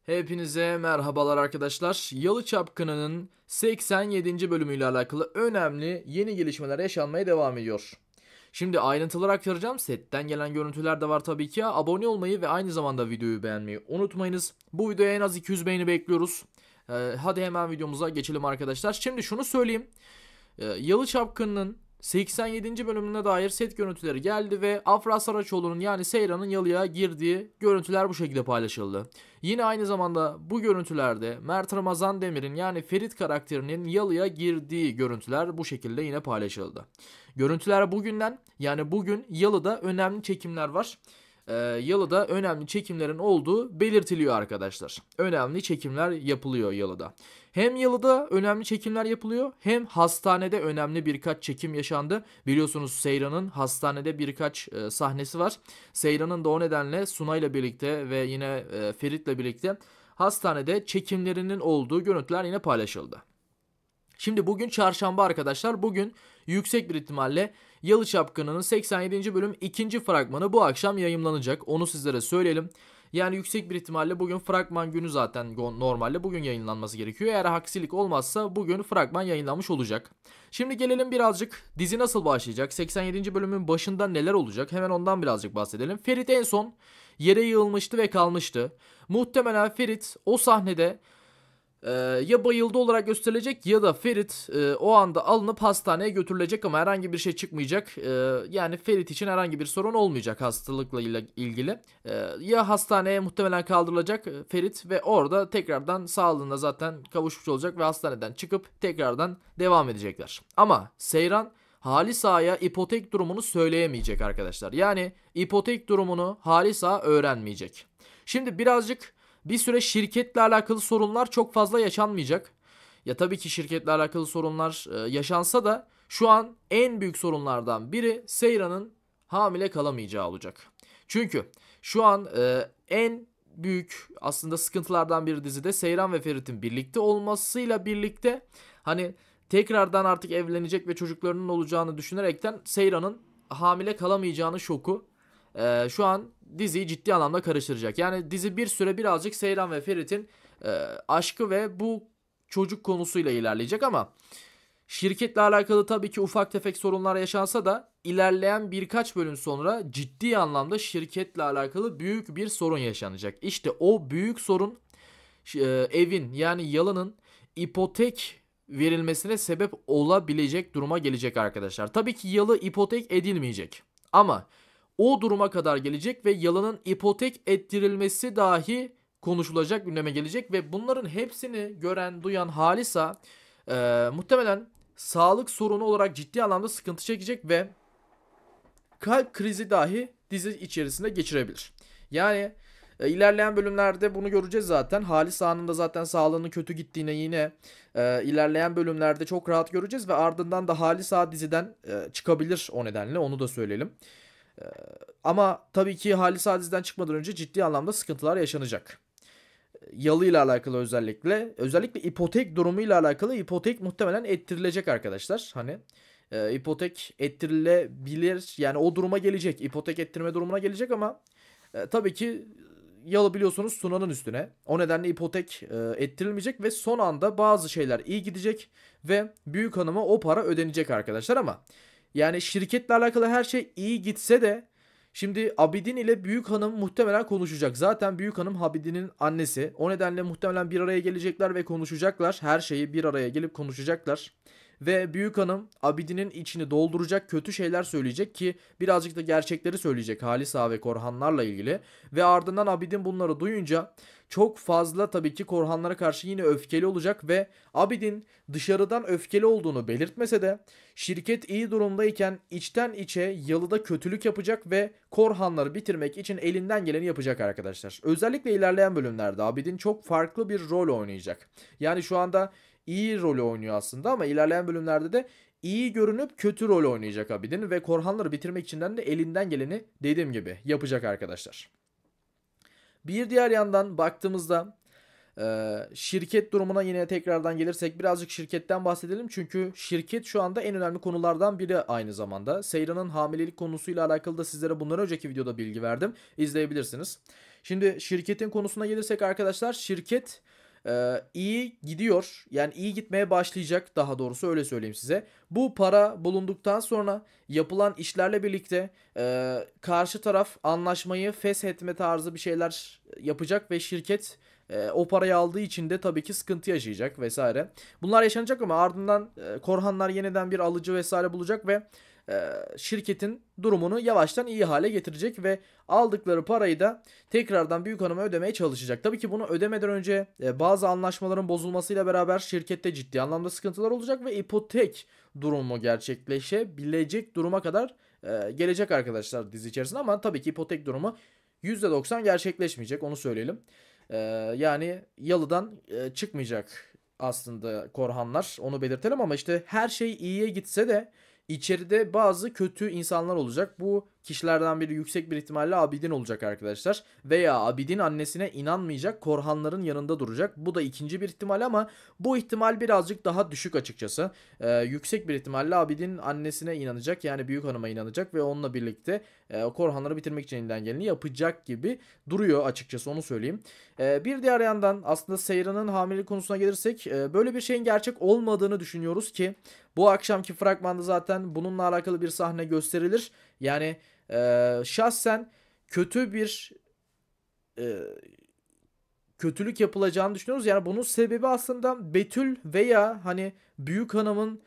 Hepinize merhabalar arkadaşlar. Yalı Çapkını'nın 87. bölümüyle alakalı önemli yeni gelişmeler yaşanmaya devam ediyor. Şimdi ayrıntıları aktaracağım. Setten gelen görüntüler de var tabii ki. Abone olmayı ve aynı zamanda videoyu beğenmeyi unutmayınız. Bu videoya en az 200 beğeni bekliyoruz. Hadi hemen videomuza geçelim arkadaşlar. Şimdi şunu söyleyeyim. Yalı Çapkını'nın 87. bölümüne dair set görüntüleri geldi ve Afra Saraçoğlu'nun yani Seyran'ın yalıya girdiği görüntüler bu şekilde paylaşıldı. Yine aynı zamanda bu görüntülerde Mert Ramazan Demir'in yani Ferit karakterinin yalıya girdiği görüntüler bu şekilde yine paylaşıldı. Görüntüler bugünden, yani bugün yalıda önemli çekimler var. Yalıda önemli çekimlerin olduğu belirtiliyor arkadaşlar. Önemli çekimler yapılıyor yalıda. Hem yalıda önemli çekimler yapılıyor, hem hastanede önemli birkaç çekim yaşandı. Biliyorsunuz Seyran'ın hastanede birkaç sahnesi var. Seyran'ın da o nedenle Sunay'la birlikte ve yine Ferit'le birlikte hastanede çekimlerinin olduğu görüntüler yine paylaşıldı. Şimdi bugün çarşamba arkadaşlar. Bugün yüksek bir ihtimalle Yalı Çapkını'nın 87. bölüm 2. fragmanı bu akşam yayımlanacak. Onu sizlere söyleyelim. Yani yüksek bir ihtimalle bugün fragman günü zaten normalde bugün yayınlanması gerekiyor. Eğer aksilik olmazsa bugün fragman yayınlanmış olacak. Şimdi gelelim birazcık dizi nasıl başlayacak? 87. bölümün başında neler olacak? Hemen ondan birazcık bahsedelim. Ferit en son yere yığılmıştı ve kalmıştı. Muhtemelen Ferit o sahnede ya bayıldı olarak gösterilecek ya da Ferit o anda alınıp hastaneye götürülecek ama herhangi bir şey çıkmayacak. Yani Ferit için herhangi bir sorun olmayacak hastalıkla ilgili. Ya hastaneye muhtemelen kaldırılacak Ferit ve orada tekrardan sağlığına zaten kavuşmuş olacak ve hastaneden çıkıp tekrardan devam edecekler. Ama Seyran Halis Ağa'ya ipotek durumunu söyleyemeyecek arkadaşlar. Yani ipotek durumunu Halis Ağa öğrenmeyecek. Şimdi birazcık bir süre şirketle alakalı sorunlar çok fazla yaşanmayacak. Ya tabii ki şirketle alakalı sorunlar yaşansa da şu an en büyük sorunlardan biri Seyran'ın hamile kalamayacağı olacak. Çünkü şu an en büyük aslında sıkıntılardan biri dizide Seyran ve Ferit'in birlikte olmasıyla birlikte hani tekrardan artık evlenecek ve çocuklarının olacağını düşünerekten Seyran'ın hamile kalamayacağını şoku şu an diziyi ciddi anlamda karıştıracak. Yani dizi bir süre birazcık Seyran ve Ferit'in aşkı ve bu çocuk konusuyla ilerleyecek ama şirketle alakalı tabii ki ufak tefek sorunlar yaşansa da ilerleyen birkaç bölüm sonra ciddi anlamda şirketle alakalı büyük bir sorun yaşanacak. İşte o büyük sorun evin yani Yalı'nın ipotek verilmesine sebep olabilecek duruma gelecek arkadaşlar. Tabii ki Yalı ipotek edilmeyecek ama o duruma kadar gelecek ve Yalı'nın ipotek ettirilmesi dahi konuşulacak, gündeme gelecek ve bunların hepsini gören, duyan Halisa muhtemelen sağlık sorunu olarak ciddi anlamda sıkıntı çekecek ve kalp krizi dahi dizi içerisinde geçirebilir. Yani ilerleyen bölümlerde bunu göreceğiz zaten. Halis Ağa'nın da zaten sağlığının kötü gittiğine yine ilerleyen bölümlerde çok rahat göreceğiz ve ardından da Halis Ağa diziden çıkabilir o nedenle, onu da söyleyelim. Ama tabii ki Halis Adiz'den çıkmadan önce ciddi anlamda sıkıntılar yaşanacak. Yalı ile alakalı özellikle ipotek durumuyla alakalı ipotek muhtemelen ettirilecek arkadaşlar. Hani ipotek ettirilebilir, yani o duruma gelecek, ipotek ettirme durumuna gelecek ama tabii ki Yalı biliyorsunuz Sunan'ın üstüne. O nedenle ipotek ettirilmeyecek ve son anda bazı şeyler iyi gidecek ve büyük hanıma o para ödenecek arkadaşlar ama yani şirketle alakalı her şey iyi gitse de şimdi Abidin ile Büyük Hanım muhtemelen konuşacak. Zaten Büyük Hanım Abidin'in annesi. O nedenle muhtemelen bir araya gelecekler ve konuşacaklar. Her şeyi bir araya gelip konuşacaklar. Ve Büyük Hanım Abidin'in içini dolduracak, kötü şeyler söyleyecek ki birazcık da gerçekleri söyleyecek Halis Ağa ve Korhanlarla ilgili. Ve ardından Abidin bunları duyunca çok fazla tabii ki Korhanlara karşı yine öfkeli olacak ve Abidin dışarıdan öfkeli olduğunu belirtmese de şirket iyi durumdayken içten içe Yalı'da kötülük yapacak ve Korhanları bitirmek için elinden geleni yapacak arkadaşlar. Özellikle ilerleyen bölümlerde Abidin çok farklı bir rol oynayacak. Yani şu anda iyi rolü oynuyor aslında ama ilerleyen bölümlerde de iyi görünüp kötü rol oynayacak Abidin ve Korhanları bitirmek için de elinden geleni dediğim gibi yapacak arkadaşlar. Bir diğer yandan baktığımızda şirket durumuna yine tekrardan gelirsek birazcık şirketten bahsedelim. Çünkü şirket şu anda en önemli konulardan biri aynı zamanda. Seyran'ın hamilelik konusuyla alakalı da sizlere bundan önceki videoda bilgi verdim. İzleyebilirsiniz. Şimdi şirketin konusuna gelirsek arkadaşlar, şirket iyi gidiyor. Yani iyi gitmeye başlayacak, daha doğrusu öyle söyleyeyim size. Bu para bulunduktan sonra yapılan işlerle birlikte karşı taraf anlaşmayı feshetme tarzı bir şeyler yapacak ve şirket o parayı aldığı için de tabii ki sıkıntı yaşayacak vesaire. Bunlar yaşanacak ama ardından Korhanlar yeniden bir alıcı vesaire bulacak ve şirketin durumunu yavaştan iyi hale getirecek ve aldıkları parayı da tekrardan büyük hanıma ödemeye çalışacak. Tabii ki bunu ödemeden önce bazı anlaşmaların bozulmasıyla beraber şirkette ciddi anlamda sıkıntılar olacak ve ipotek durumu gerçekleşebilecek duruma kadar gelecek arkadaşlar dizi içerisinde, ama tabii ki ipotek durumu %90 gerçekleşmeyecek, onu söyleyelim. Yani yalıdan çıkmayacak aslında Korhanlar, onu belirtelim, ama işte her şey iyiye gitse de içeride bazı kötü insanlar olacak. Bu kişilerden biri yüksek bir ihtimalle Abidin olacak arkadaşlar. Veya Abidin annesine inanmayacak, Korhanların yanında duracak. Bu da ikinci bir ihtimal, ama bu ihtimal birazcık daha düşük açıkçası. Yüksek bir ihtimalle Abidin annesine inanacak, yani büyük hanıma inanacak ve onunla birlikte Korhanları bitirmek için elinden geleni yapacak gibi duruyor açıkçası, onu söyleyeyim. Bir diğer yandan aslında Seyran'ın hamilelik konusuna gelirsek, böyle bir şeyin gerçek olmadığını düşünüyoruz ki bu akşamki fragmanda zaten bununla alakalı bir sahne gösterilir. Yani şahsen kötü bir e, kötülük yapılacağını düşünüyoruz. Yani bunun sebebi aslında Betül veya hani büyük hanımın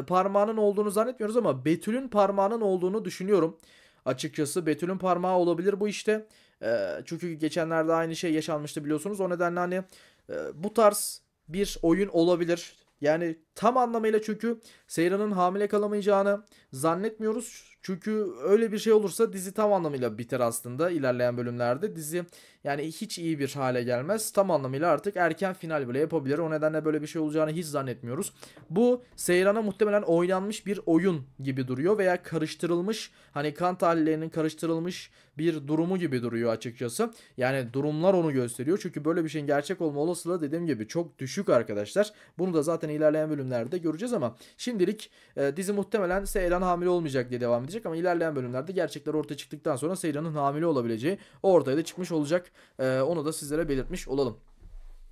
parmağının olduğunu zannetmiyoruz, ama Betül'ün parmağının olduğunu düşünüyorum. Açıkçası Betül'ün parmağı olabilir bu işte. Çünkü geçenlerde aynı şey yaşanmıştı biliyorsunuz. O nedenle hani bu tarz bir oyun olabilir. Yani tam anlamıyla, çünkü Seyran'ın hamile kalamayacağını zannetmiyoruz. Çünkü öyle bir şey olursa dizi tam anlamıyla biter aslında ilerleyen bölümlerde. Dizi yani hiç iyi bir hale gelmez. Tam anlamıyla artık erken final bile yapabilir. O nedenle böyle bir şey olacağını hiç zannetmiyoruz. Bu Seyran'a muhtemelen oynanmış bir oyun gibi duruyor veya karıştırılmış, hani kan tahlillerinin karıştırılmış bir durumu gibi duruyor açıkçası. Yani durumlar onu gösteriyor. Çünkü böyle bir şeyin gerçek olma olasılığı dediğim gibi çok düşük arkadaşlar. Bunu da zaten ilerleyen bölümlerde göreceğiz, ama şimdilik dizi muhtemelen Seyran hamile olmayacak diye devam edecek, ama ilerleyen bölümlerde gerçekler ortaya çıktıktan sonra Seyran'ın hamile olabileceği ortaya da çıkmış olacak. Onu da sizlere belirtmiş olalım.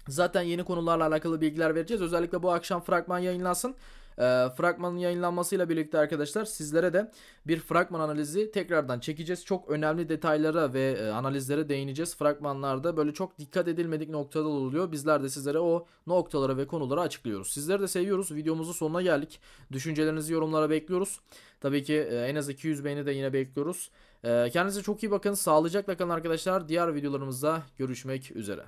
Zaten yeni konularla alakalı bilgiler vereceğiz. Özellikle bu akşam fragman yayınlansın. Fragmanın yayınlanmasıyla birlikte arkadaşlar sizlere de bir fragman analizi tekrardan çekeceğiz. Çok önemli detaylara ve analizlere değineceğiz. Fragmanlarda böyle çok dikkat edilmedik noktalar oluyor. Bizler de sizlere o noktalara ve konuları açıklıyoruz. Sizleri de seviyoruz. Videomuzun sonuna geldik. Düşüncelerinizi yorumlara bekliyoruz. Tabii ki en az 200 beğeni de yine bekliyoruz. Kendinize çok iyi bakın. Sağlıcakla kalın arkadaşlar. Diğer videolarımızda görüşmek üzere.